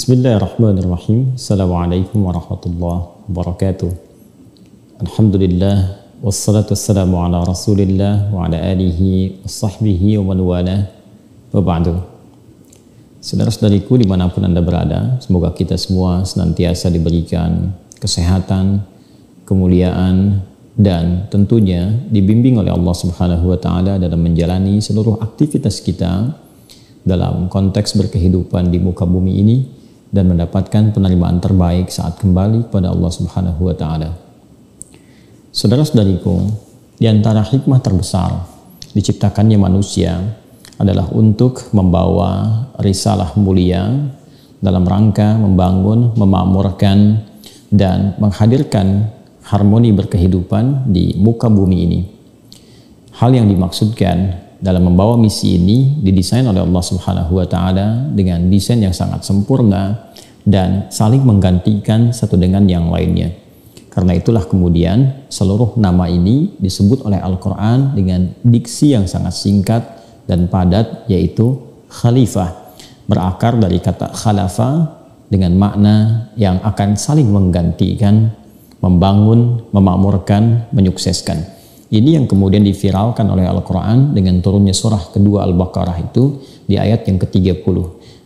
Bismillahirrahmanirrahim. Assalamualaikum warahmatullahi wabarakatuh. Alhamdulillah, wassalatu wassalamu ala rasulillah wa ala alihi wa sahbihi wa man wala wa ba'du. Saudara-saudariku dimanapun Anda berada, semoga kita semua senantiasa diberikan kesehatan, kemuliaan, dan tentunya dibimbing oleh Allah Subhanahu wa Ta'ala dalam menjalani seluruh aktivitas kita dalam konteks berkehidupan di muka bumi ini dan mendapatkan penerimaan terbaik saat kembali kepada Allah Subhanahu wa Ta'ala. Saudara-saudariku, di antara hikmah terbesar diciptakannya manusia adalah untuk membawa risalah mulia dalam rangka membangun, memakmurkan, dan menghadirkan harmoni berkehidupan di muka bumi ini. Hal yang dimaksudkan dalam membawa misi ini didesain oleh Allah Subhanahu wa Ta'ala dengan desain yang sangat sempurna dan saling menggantikan satu dengan yang lainnya. Karena itulah kemudian seluruh nama ini disebut oleh Al-Quran dengan diksi yang sangat singkat dan padat, yaitu khalifah, berakar dari kata khalafa dengan makna yang akan saling menggantikan, membangun, memakmurkan, menyukseskan. Ini yang kemudian diviralkan oleh Al-Quran dengan turunnya surah kedua Al-Baqarah itu di ayat yang ke-30.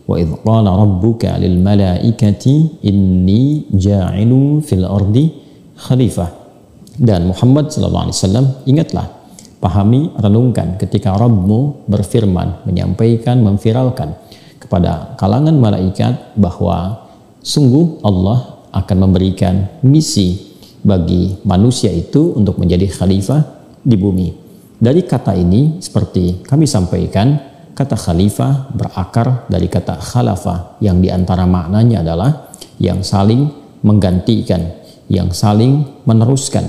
Wa idh qala rabbuka lil malaikati inni ja'ilun fil ardi khalifah. Dan Muhammad SAW, ingatlah, pahami, renungkan ketika Rabbmu berfirman, menyampaikan, memviralkan kepada kalangan malaikat bahwa sungguh Allah akan memberikan misi bagi manusia itu untuk menjadi khalifah di bumi. Dari kata ini, seperti kami sampaikan, kata khalifah berakar dari kata khalafah yang diantara maknanya adalah yang saling menggantikan, yang saling meneruskan.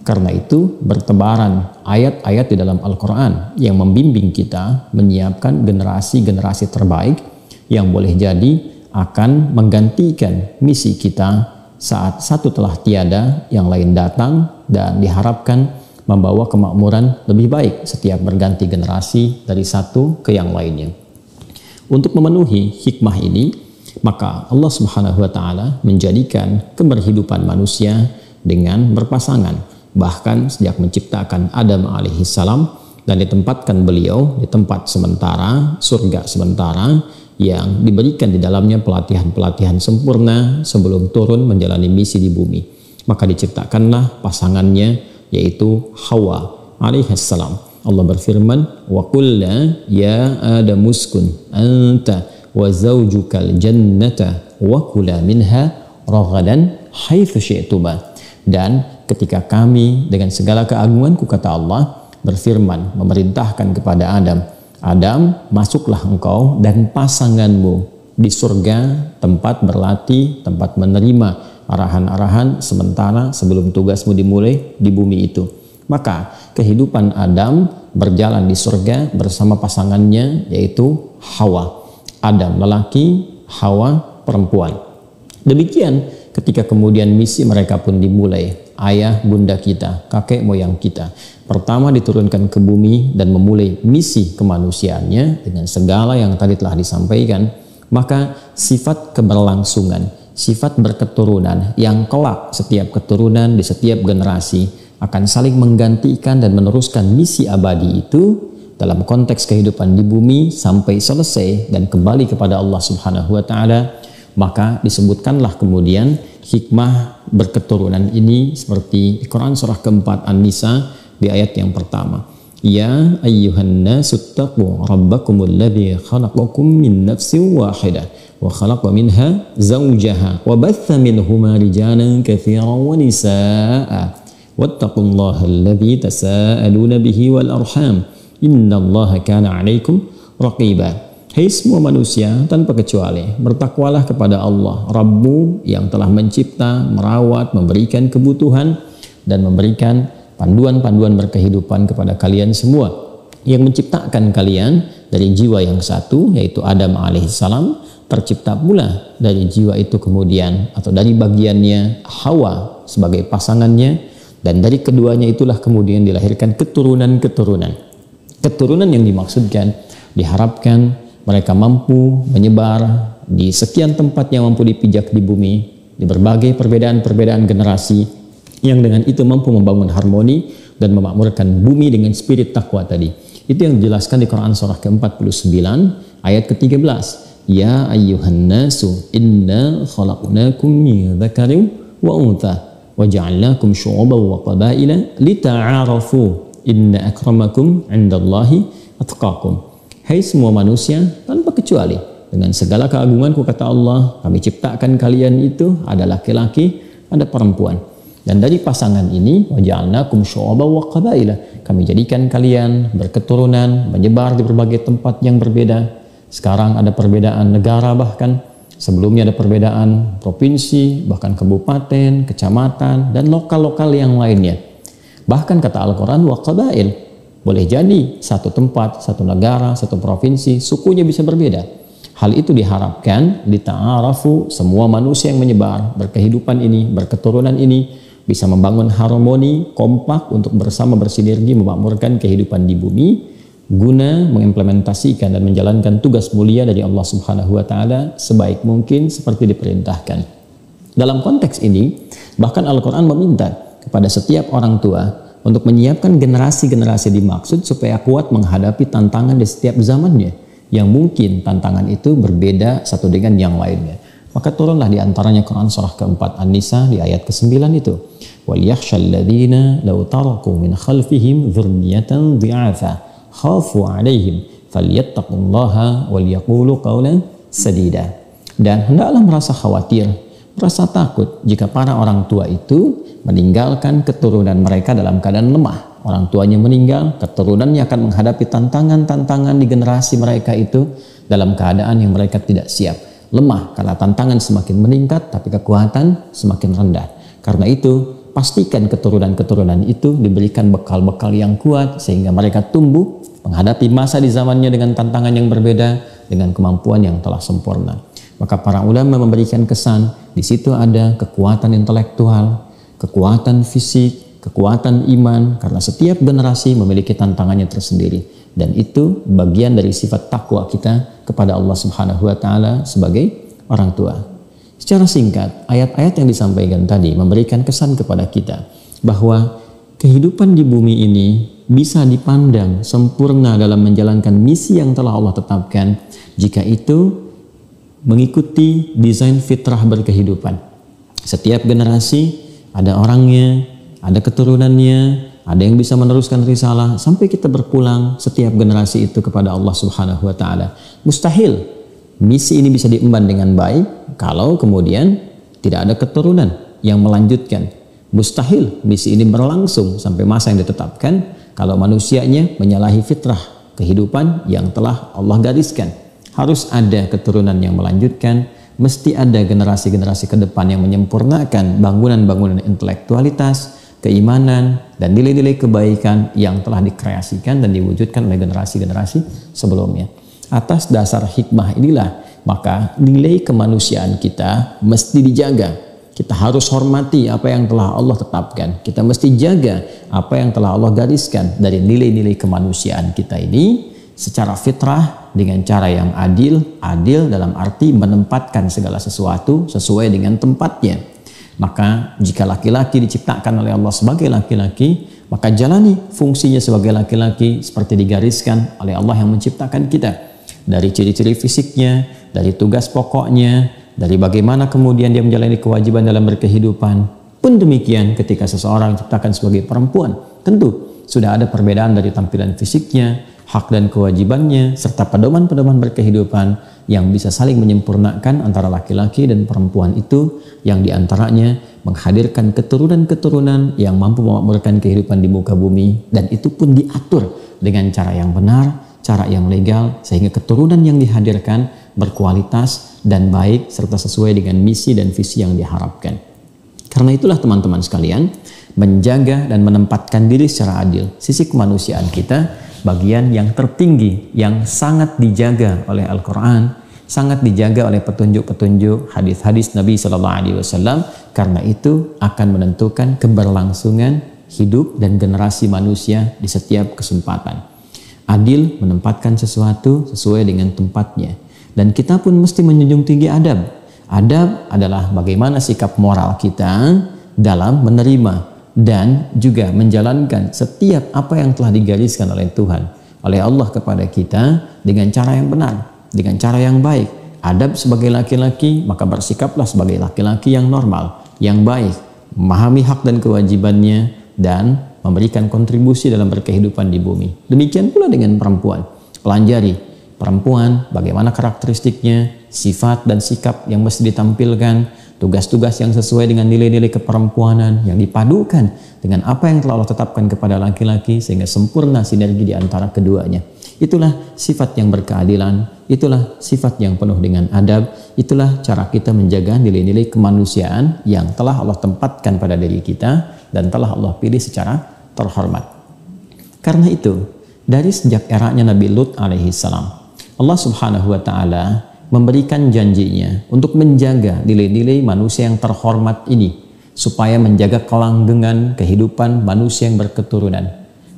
Karena itu bertebaran ayat-ayat di dalam Al-Quran yang membimbing kita menyiapkan generasi-generasi terbaik yang boleh jadi akan menggantikan misi kita saat satu telah tiada, yang lain datang, dan diharapkan membawa kemakmuran lebih baik setiap berganti generasi dari satu ke yang lainnya. Untuk memenuhi hikmah ini, maka Allah Subhanahu wa Ta'ala menjadikan keberhidupan manusia dengan berpasangan. Bahkan sejak menciptakan Adam alaihissalam dan ditempatkan beliau di tempat sementara, surga sementara, yang diberikan di dalamnya pelatihan-pelatihan sempurna sebelum turun menjalani misi di bumi. Maka diciptakanlah pasangannya, yaitu Hawa alaihissalam. Allah berfirman, wa qulna ya Adamu uskun anta wa zawjukal jannata wa kula minha raghadan haitsu syi'tuma. Dan ketika kami dengan segala keagunganku, kata Allah, berfirman, memerintahkan kepada Adam, masuklah engkau dan pasanganmu di surga, tempat berlatih, tempat menerima arahan-arahan sementara sebelum tugasmu dimulai di bumi itu. Maka kehidupan Adam berjalan di surga bersama pasangannya, yaitu Hawa. Adam lelaki, Hawa perempuan. Demikian ketika kemudian misi mereka pun dimulai. Ayah bunda kita, kakek moyang kita pertama diturunkan ke bumi dan memulai misi kemanusiaannya dengan segala yang tadi telah disampaikan. Maka sifat keberlangsungan, sifat berketurunan yang kelak setiap keturunan di setiap generasi akan saling menggantikan dan meneruskan misi abadi itu dalam konteks kehidupan di bumi sampai selesai dan kembali kepada Allah Subhanahu wa Ta'ala. Maka disebutkanlah kemudian hikmah berketurunan ini seperti Quran surah keempat An-Nisa di ayat yang pertama. Ya ayyuhan nasu taqu rabbakumul ladzi khalaqakum min nafsin wahidah wa khalaqa minha zawjaha wa batha minhuma rijalan katsiran wa nisaa'a wattaqullaha alladzi tasaaluna bihi wal arham innallaha kana 'alaikum raqiba. Hai semua manusia tanpa kecuali, bertakwalah kepada Allah Rabbmu yang telah mencipta, merawat, memberikan kebutuhan dan memberikan panduan-panduan berkehidupan kepada kalian semua, yang menciptakan kalian dari jiwa yang satu, yaitu Adam alaihissalam. Tercipta pula dari jiwa itu kemudian atau dari bagiannya Hawa sebagai pasangannya, dan dari keduanya itulah kemudian dilahirkan keturunan-keturunan. Keturunan yang dimaksudkan diharapkan mereka mampu menyebar di sekian tempat yang mampu dipijak di bumi, di berbagai perbedaan-perbedaan generasi yang dengan itu mampu membangun harmoni dan memakmurkan bumi dengan spirit takwa tadi. Itu yang dijelaskan di Quran surah ke-49 ayat ke-13. Ya ayyuhan nasu inna khalaqnakum min dzakarin wa untha wa ja'alnakum syu'uban wa qabaila lita'arafu inna akramakum 'indallahi atqakum. Hai semua manusia tanpa kecuali, dengan segala keagunganku kata Allah, kami ciptakan kalian itu ada laki-laki, ada perempuan. Dan dari pasangan ini, waja'alnakum syu'uban wa qabaila, kami jadikan kalian berketurunan, menyebar di berbagai tempat yang berbeda. Sekarang ada perbedaan negara, bahkan sebelumnya ada perbedaan provinsi, bahkan kabupaten, kecamatan, dan lokal-lokal yang lainnya. Bahkan kata Al-Quran, wa qabail, boleh jadi satu tempat, satu negara, satu provinsi, sukunya bisa berbeda. Hal itu diharapkan lita'arafu, semua manusia yang menyebar, berkehidupan ini, berketurunan ini, bisa membangun harmoni, kompak untuk bersama bersinergi memakmurkan kehidupan di bumi, guna mengimplementasikan dan menjalankan tugas mulia dari Allah Subhanahu wa Ta'ala sebaik mungkin seperti diperintahkan. Dalam konteks ini, bahkan Al-Quran meminta kepada setiap orang tua untuk menyiapkan generasi-generasi dimaksud supaya kuat menghadapi tantangan di setiap zamannya, yang mungkin tantangan itu berbeda satu dengan yang lainnya. Maka turunlah diantaranya Quran surah ke-4 An-Nisa di ayat ke-9 itu. وَلْيَخْشَ الَّذِينَ لَوْ تَرَكُوا مِنْ خَلْفِهِمْ ذُرِّيَّةً ضِعَافًا خَافُوا عَلَيْهِمْ فَلْيَتَّقُوا اللَّهَ وَلْيَقُولُوا قَوْلًا سَدِيدًا. Dan hendaklah merasa khawatir, merasa takut jika para orang tua itu meninggalkan keturunan mereka dalam keadaan lemah. Orang tuanya meninggal, keturunannya akan menghadapi tantangan-tantangan di generasi mereka itu dalam keadaan yang mereka tidak siap. Lemah karena tantangan semakin meningkat, tapi kekuatan semakin rendah. Karena itu, pastikan keturunan-keturunan itu diberikan bekal-bekal yang kuat sehingga mereka tumbuh menghadapi masa di zamannya dengan tantangan yang berbeda, dengan kemampuan yang telah sempurna. Maka para ulama memberikan kesan, di situ ada kekuatan intelektual, kekuatan fisik, kekuatan iman, karena setiap generasi memiliki tantangannya tersendiri. Dan itu bagian dari sifat takwa kita kepada Allah Subhanahu wa Ta'ala sebagai orang tua. Secara singkat, ayat-ayat yang disampaikan tadi memberikan kesan kepada kita bahwa kehidupan di bumi ini bisa dipandang sempurna dalam menjalankan misi yang telah Allah tetapkan jika itu mengikuti desain fitrah berkehidupan. Setiap generasi ada orangnya, ada keturunannya, ada yang bisa meneruskan risalah sampai kita berpulang setiap generasi itu kepada Allah Subhanahu wa Ta'ala. Mustahil misi ini bisa diemban dengan baik kalau kemudian tidak ada keturunan yang melanjutkan. Mustahil misi ini berlangsung sampai masa yang ditetapkan kalau manusianya menyalahi fitrah kehidupan yang telah Allah gariskan. Harus ada keturunan yang melanjutkan, mesti ada generasi-generasi ke depan yang menyempurnakan bangunan-bangunan intelektualitas, keimanan, dan nilai-nilai kebaikan yang telah dikreasikan dan diwujudkan oleh generasi-generasi sebelumnya. Atas dasar hikmah inilah, maka nilai kemanusiaan kita mesti dijaga. Kita harus hormati apa yang telah Allah tetapkan. Kita mesti jaga apa yang telah Allah gariskan dari nilai-nilai kemanusiaan kita ini secara fitrah dengan cara yang adil dalam arti menempatkan segala sesuatu sesuai dengan tempatnya. Maka jika laki-laki diciptakan oleh Allah sebagai laki-laki, maka jalani fungsinya sebagai laki-laki seperti digariskan oleh Allah yang menciptakan kita. Dari ciri-ciri fisiknya, dari tugas pokoknya, dari bagaimana kemudian dia menjalani kewajiban dalam berkehidupan. Pun demikian ketika seseorang diciptakan sebagai perempuan, tentu sudah ada perbedaan dari tampilan fisiknya, hak dan kewajibannya, serta pedoman-pedoman berkehidupan yang bisa saling menyempurnakan antara laki-laki dan perempuan itu, yang diantaranya menghadirkan keturunan-keturunan yang mampu memakmurkan kehidupan di muka bumi, dan itu pun diatur dengan cara yang benar, cara yang legal, sehingga keturunan yang dihadirkan berkualitas dan baik serta sesuai dengan misi dan visi yang diharapkan. Karena itulah teman-teman sekalian, menjaga dan menempatkan diri secara adil, sisi kemanusiaan kita, bagian yang tertinggi yang sangat dijaga oleh Al-Quran, sangat dijaga oleh petunjuk-petunjuk hadis-hadis Nabi SAW. Karena itu akan menentukan keberlangsungan hidup dan generasi manusia di setiap kesempatan. Adil menempatkan sesuatu sesuai dengan tempatnya. Dan kita pun mesti menjunjung tinggi adab. Adab adalah bagaimana sikap moral kita dalam menerima dan juga menjalankan setiap apa yang telah digariskan oleh Tuhan, oleh Allah kepada kita dengan cara yang benar, dengan cara yang baik. Adab sebagai laki-laki, maka bersikaplah sebagai laki-laki yang normal, yang baik, memahami hak dan kewajibannya, dan memberikan kontribusi dalam berkehidupan di bumi. Demikian pula dengan perempuan. Pelajari perempuan, bagaimana karakteristiknya, sifat dan sikap yang mesti ditampilkan, tugas-tugas yang sesuai dengan nilai-nilai keperempuanan yang dipadukan dengan apa yang telah Allah tetapkan kepada laki-laki sehingga sempurna sinergi di antara keduanya. Itulah sifat yang berkeadilan, itulah sifat yang penuh dengan adab, itulah cara kita menjaga nilai-nilai kemanusiaan yang telah Allah tempatkan pada diri kita dan telah Allah pilih secara terhormat. Karena itu, dari sejak eranya Nabi Lut alaihi salam, Allah Subhanahu wa taala memberikan janjinya untuk menjaga nilai-nilai manusia yang terhormat ini supaya menjaga kelanggengan kehidupan manusia yang berketurunan,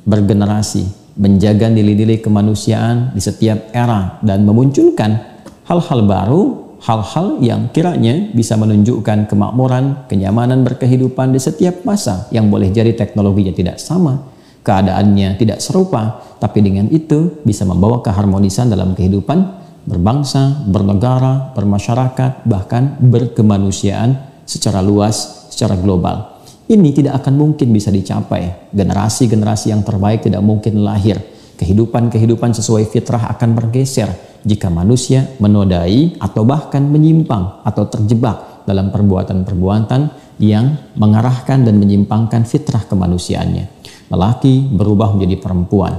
bergenerasi, menjaga nilai-nilai kemanusiaan di setiap era dan memunculkan hal-hal baru, hal-hal yang kiranya bisa menunjukkan kemakmuran, kenyamanan berkehidupan di setiap masa yang boleh jadi teknologinya tidak sama, keadaannya tidak serupa, tapi dengan itu bisa membawa keharmonisan dalam kehidupan berbangsa, bernegara, bermasyarakat, bahkan berkemanusiaan secara luas, secara global. Ini tidak akan mungkin bisa dicapai. Generasi-generasi yang terbaik tidak mungkin lahir. Kehidupan-kehidupan sesuai fitrah akan bergeser jika manusia menodai atau bahkan menyimpang atau terjebak dalam perbuatan-perbuatan yang mengarahkan dan menyimpangkan fitrah kemanusiaannya. Lelaki berubah menjadi perempuan,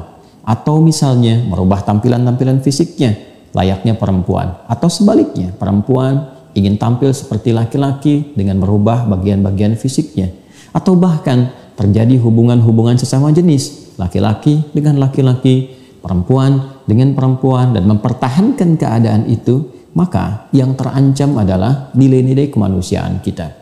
atau misalnya merubah tampilan-tampilan fisiknya layaknya perempuan, atau sebaliknya perempuan ingin tampil seperti laki-laki dengan merubah bagian-bagian fisiknya, atau bahkan terjadi hubungan-hubungan sesama jenis, laki-laki dengan laki-laki, perempuan dengan perempuan, dan mempertahankan keadaan itu, maka yang terancam adalah nilai-nilai kemanusiaan kita.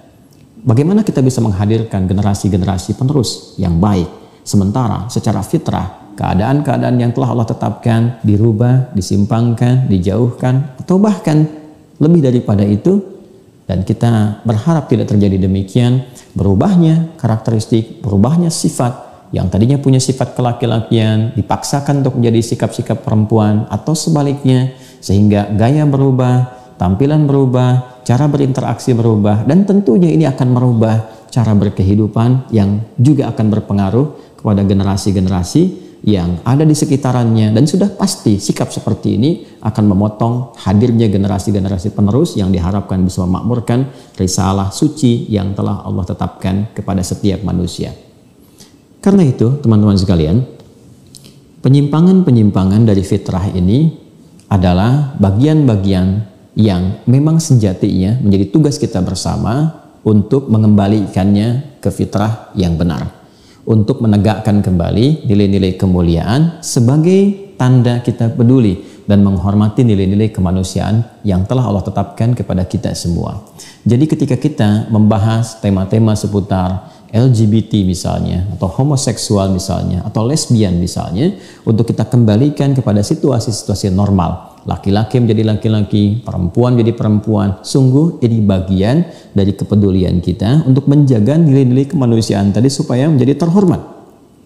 Bagaimana kita bisa menghadirkan generasi-generasi penerus yang baik, sementara secara fitrah keadaan-keadaan yang telah Allah tetapkan dirubah, disimpangkan, dijauhkan, atau bahkan lebih daripada itu, dan kita berharap tidak terjadi demikian, berubahnya karakteristik, berubahnya sifat yang tadinya punya sifat kelaki-lakian dipaksakan untuk menjadi sikap-sikap perempuan, atau sebaliknya, sehingga gaya berubah, tampilan berubah, cara berinteraksi berubah, dan tentunya ini akan merubah cara berkehidupan yang juga akan berpengaruh kepada generasi-generasi yang ada di sekitarannya, dan sudah pasti sikap seperti ini akan memotong hadirnya generasi-generasi penerus yang diharapkan bisa memakmurkan risalah suci yang telah Allah tetapkan kepada setiap manusia. Karena itu, teman-teman sekalian, penyimpangan-penyimpangan dari fitrah ini adalah bagian-bagian yang memang sejatinya menjadi tugas kita bersama untuk mengembalikannya ke fitrah yang benar, untuk menegakkan kembali nilai-nilai kemuliaan sebagai tanda kita peduli dan menghormati nilai-nilai kemanusiaan yang telah Allah tetapkan kepada kita semua. Jadi ketika kita membahas tema-tema seputar LGBT misalnya, atau homoseksual misalnya, atau lesbian misalnya, untuk kita kembalikan kepada situasi-situasi normal, laki-laki menjadi laki-laki, perempuan menjadi perempuan, sungguh ini bagian dari kepedulian kita untuk menjaga nilai-nilai kemanusiaan tadi supaya menjadi terhormat.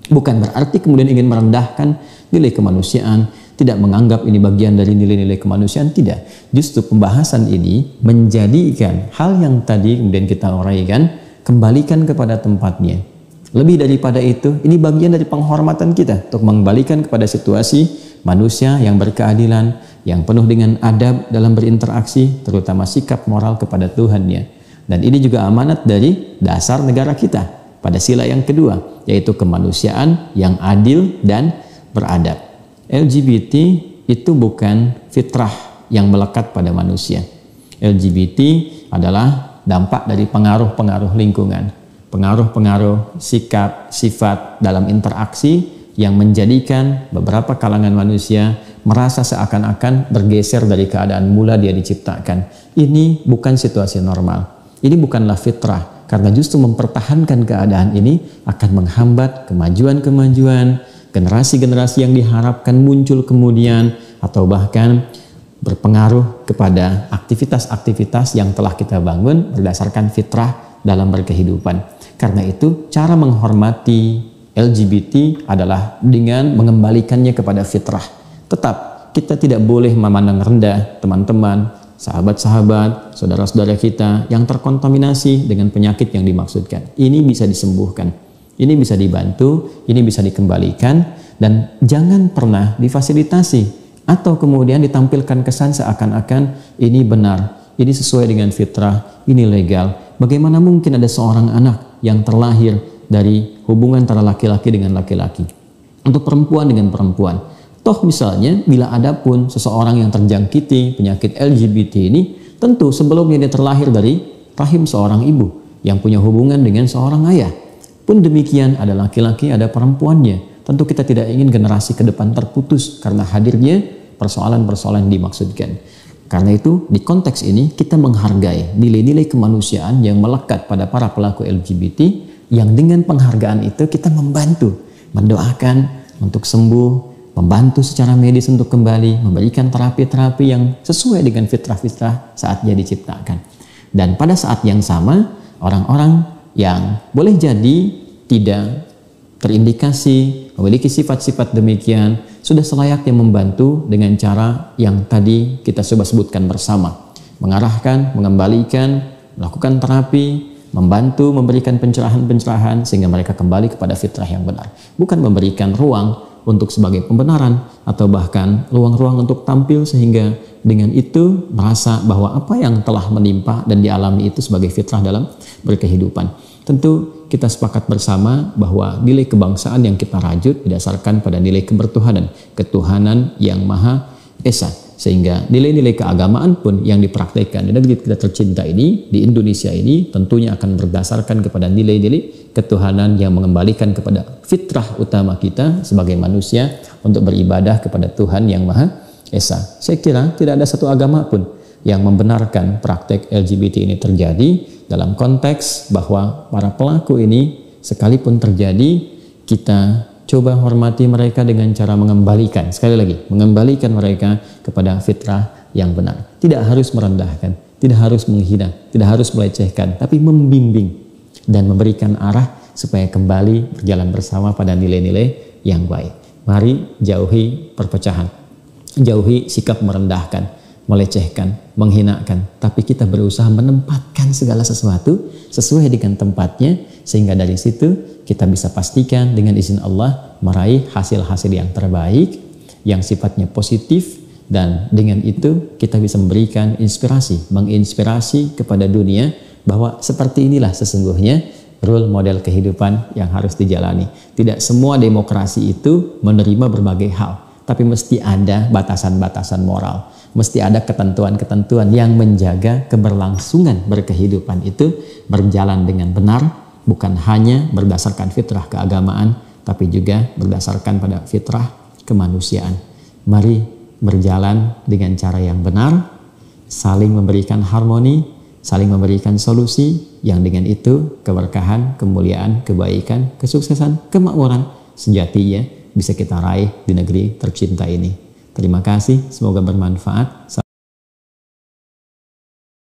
Bukan berarti kemudian ingin merendahkan nilai kemanusiaan, tidak menganggap ini bagian dari nilai-nilai kemanusiaan, tidak. Justru pembahasan ini menjadikan hal yang tadi kemudian kita uraikan, kembalikan kepada tempatnya. Lebih daripada itu, ini bagian dari penghormatan kita untuk mengembalikan kepada situasi manusia yang berkeadilan, yang penuh dengan adab dalam berinteraksi, terutama sikap moral kepada Tuhannya. Dan ini juga amanat dari dasar negara kita pada sila yang kedua, yaitu kemanusiaan yang adil dan beradab. LGBT itu bukan fitrah yang melekat pada manusia. LGBT adalah dampak dari pengaruh-pengaruh lingkungan, pengaruh-pengaruh sikap, sifat dalam interaksi yang menjadikan beberapa kalangan manusia merasa seakan-akan bergeser dari keadaan mula dia diciptakan. Ini bukan situasi normal. Ini bukanlah fitrah, karena justru mempertahankan keadaan ini akan menghambat kemajuan-kemajuan, generasi-generasi yang diharapkan muncul kemudian, atau bahkan berpengaruh kepada aktivitas-aktivitas yang telah kita bangun berdasarkan fitrah dalam berkehidupan. Karena itu, cara menghormati LGBT adalah dengan mengembalikannya kepada fitrah. Tetap, kita tidak boleh memandang rendah teman-teman, sahabat-sahabat, saudara-saudara kita yang terkontaminasi dengan penyakit yang dimaksudkan. Ini bisa disembuhkan, ini bisa dibantu, ini bisa dikembalikan, dan jangan pernah difasilitasi atau kemudian ditampilkan kesan seakan-akan ini benar, ini sesuai dengan fitrah, ini legal. Bagaimana mungkin ada seorang anak yang terlahir dari hubungan antara laki-laki dengan laki-laki, untuk perempuan dengan perempuan. Toh misalnya bila ada pun seseorang yang terjangkiti penyakit LGBT ini, tentu sebelumnya dia terlahir dari rahim seorang ibu yang punya hubungan dengan seorang ayah. Pun demikian, ada laki-laki, ada perempuannya. Tentu kita tidak ingin generasi ke depan terputus karena hadirnya persoalan-persoalan yang dimaksudkan. Karena itu, di konteks ini kita menghargai nilai-nilai kemanusiaan yang melekat pada para pelaku LGBT, yang dengan penghargaan itu kita membantu, mendoakan untuk sembuh, membantu secara medis untuk kembali, memberikan terapi-terapi yang sesuai dengan fitrah-fitrah saat dia diciptakan. Dan pada saat yang sama, orang-orang yang boleh jadi tidak terindikasi memiliki sifat-sifat demikian sudah selayaknya membantu dengan cara yang tadi kita coba sebutkan bersama, mengarahkan, mengembalikan, melakukan terapi, membantu, memberikan pencerahan-pencerahan sehingga mereka kembali kepada fitrah yang benar, bukan memberikan ruang untuk sebagai pembenaran atau bahkan ruang-ruang untuk tampil sehingga dengan itu merasa bahwa apa yang telah menimpa dan dialami itu sebagai fitrah dalam berkehidupan. Tentu kita sepakat bersama bahwa nilai kebangsaan yang kita rajut didasarkan pada nilai kebertuhanan, ketuhanan yang Maha Esa. Sehingga nilai-nilai keagamaan pun yang dipraktekkan di negeri kita tercinta ini, di Indonesia ini, tentunya akan berdasarkan kepada nilai-nilai ketuhanan yang mengembalikan kepada fitrah utama kita sebagai manusia untuk beribadah kepada Tuhan yang Maha Esa. Saya kira tidak ada satu agama pun yang membenarkan praktek LGBT ini terjadi, dalam konteks bahwa para pelaku ini sekalipun terjadi, kita coba hormati mereka dengan cara mengembalikan, sekali lagi, mengembalikan mereka kepada fitrah yang benar. Tidak harus merendahkan, tidak harus menghina, tidak harus melecehkan, tapi membimbing dan memberikan arah supaya kembali berjalan bersama pada nilai-nilai yang baik. Mari jauhi perpecahan, jauhi sikap merendahkan, melecehkan, menghinakan, tapi kita berusaha menempatkan segala sesuatu sesuai dengan tempatnya, sehingga dari situ kita bisa pastikan dengan izin Allah meraih hasil-hasil yang terbaik, yang sifatnya positif, dan dengan itu kita bisa memberikan inspirasi, menginspirasi kepada dunia bahwa seperti inilah sesungguhnya role model kehidupan yang harus dijalani. Tidak semua demokrasi itu menerima berbagai hal, tapi mesti ada batasan-batasan moral. Mesti ada ketentuan-ketentuan yang menjaga keberlangsungan berkehidupan itu berjalan dengan benar, bukan hanya berdasarkan fitrah keagamaan, tapi juga berdasarkan pada fitrah kemanusiaan. Mari berjalan dengan cara yang benar, saling memberikan harmoni, saling memberikan solusi, yang dengan itu keberkahan, kemuliaan, kebaikan, kesuksesan, kemakmuran sejatinya bisa kita raih di negeri tercinta ini. Terima kasih, semoga bermanfaat.